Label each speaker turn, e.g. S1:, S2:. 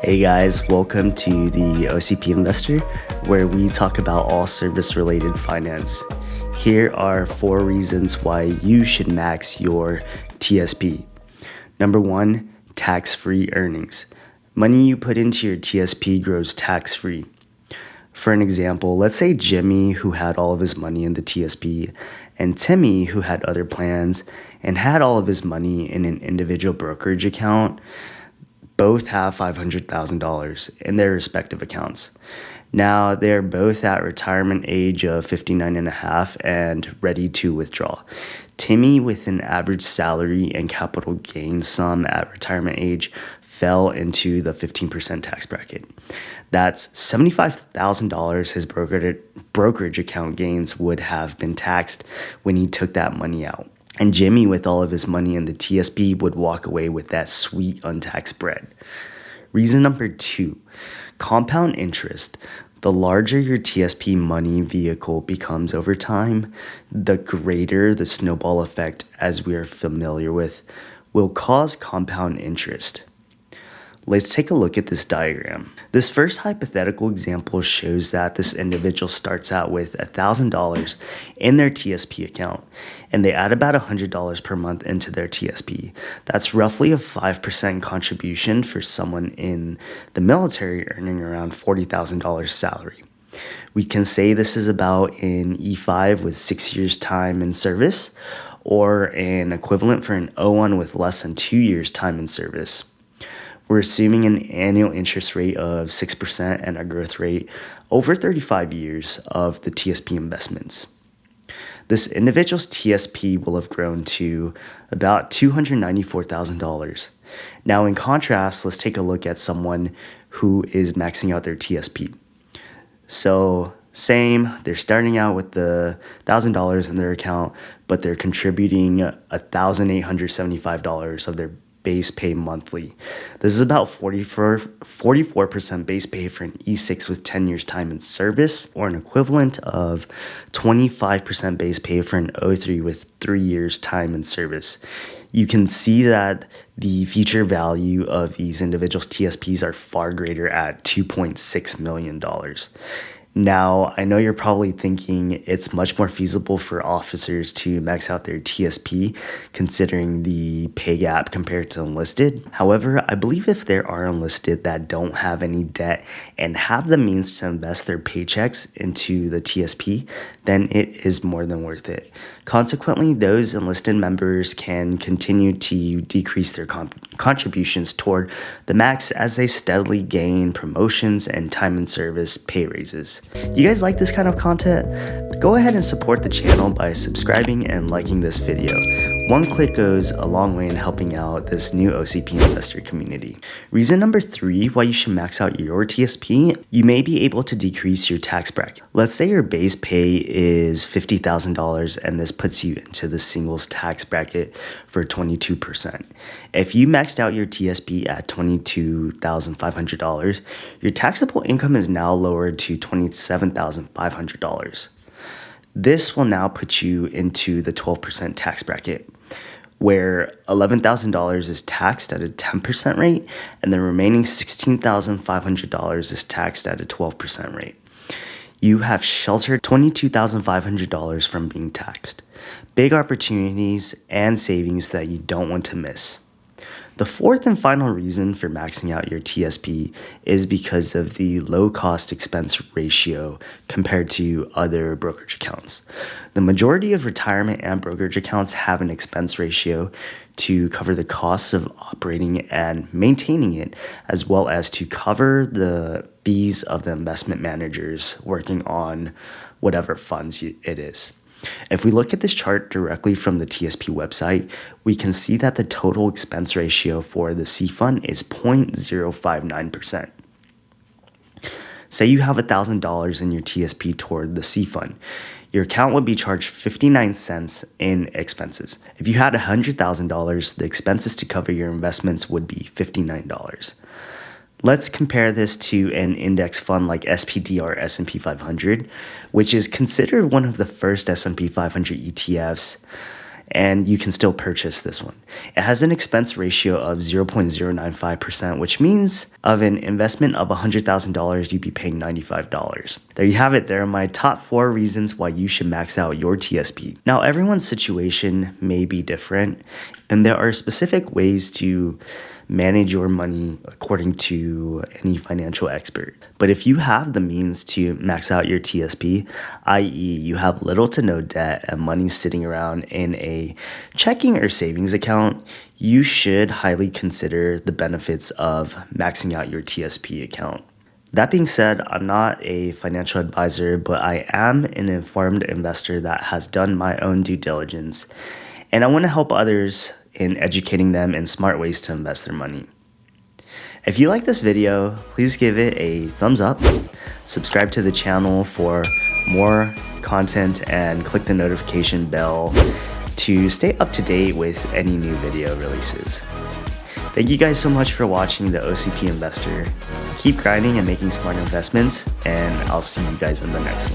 S1: Hey guys, welcome to the OCP Investor, where we talk about all service-related finance. Here are 4 reasons why you should max your TSP. Number 1, tax-free earnings. Money you put into your TSP grows tax-free. For an example, let's say Jimmy, who had all of his money in the TSP, and Timmy, who had other plans and had all of his money in an individual brokerage account, both have $500,000 in their respective accounts. Now, they're both at retirement age of 59 and a half and ready to withdraw. Timmy, with an average salary and capital gain sum at retirement age, fell into the 15% tax bracket. That's $75,000 his brokerage account gains would have been taxed when he took that money out. And Jimmy, with all of his money in the TSP, would walk away with that sweet untaxed bread. Reason number 2, compound interest. The larger your TSP money vehicle becomes over time, the greater the snowball effect, as we are familiar with, will cause compound interest. Let's take a look at this diagram. This first hypothetical example shows that this individual starts out with $1,000 in their TSP account, and they add about $100 per month into their TSP. That's roughly a 5% contribution for someone in the military earning around $40,000 salary. We can say this is about an E5 with 6 years time in service, or an equivalent for an O1 with less than 2 years time in service. We're assuming an annual interest rate of 6% and a growth rate over 35 years of the TSP investments. This individual's TSP will have grown to about $294,000. Now, in contrast, let's take a look at someone who is maxing out their TSP. So, same, they're starting out with the $1,000 in their account, but they're contributing $1,875 of their base pay monthly. This is about 44% base pay for an E6 with 10 years time in service, or an equivalent of 25% base pay for an O3 with 3 years time in service. You can see that the future value of these individuals' TSPs are far greater at $2.6 million. Now, I know you're probably thinking it's much more feasible for officers to max out their TSP considering the pay gap compared to enlisted. However, I believe if there are enlisted that don't have any debt and have the means to invest their paychecks into the TSP, then it is more than worth it. Consequently, those enlisted members can continue to decrease their contributions toward the max as they steadily gain promotions and time in service pay raises. You guys like this kind of content? Go ahead and support the channel by subscribing and liking this video. One click goes a long way in helping out this new OCP investor community. Reason number 3 why you should max out your TSP, you may be able to decrease your tax bracket. Let's say your base pay is $50,000 and this puts you into the singles tax bracket for 22%. If you maxed out your TSP at $22,500, your taxable income is now lowered to $27,500. This will now put you into the 12% tax bracket, where $11,000 is taxed at a 10% rate and the remaining $16,500 is taxed at a 12% rate. You have sheltered $22,500 from being taxed. Big opportunities and savings that you don't want to miss. The fourth and final reason for maxing out your TSP is because of the low cost expense ratio compared to other brokerage accounts. The majority of retirement and brokerage accounts have an expense ratio to cover the costs of operating and maintaining it, as well as to cover the fees of the investment managers working on whatever funds it is. If we look at this chart directly from the TSP website, we can see that the total expense ratio for the C fund is 0.059%. Say you have $1,000 in your TSP toward the C fund. Your account would be charged 59 cents in expenses. If you had $100,000, the expenses to cover your investments would be $59. Let's compare this to an index fund like SPD or S&P 500, which is considered one of the first S&P 500 ETFs. and you can still purchase this one. It has an expense ratio of 0.095%, which means of an investment of $100,000, you'd be paying $95. There you have it. There are my top 4 reasons why you should max out your TSP. Now, everyone's situation may be different, and there are specific ways to manage your money according to any financial expert. But if you have the means to max out your TSP, i.e. you have little to no debt and money sitting around in a checking or savings account, you should highly consider the benefits of maxing out your TSP account. That being said, I'm not a financial advisor, but I am an informed investor that has done my own due diligence, and I want to help others in educating them in smart ways to invest their money. If you like this video, please give it a thumbs up, subscribe to the channel for more content, and click the notification bell to stay up to date with any new video releases. Thank you guys so much for watching the OCP Investor. Keep grinding and making smart investments, and I'll see you guys in the next one.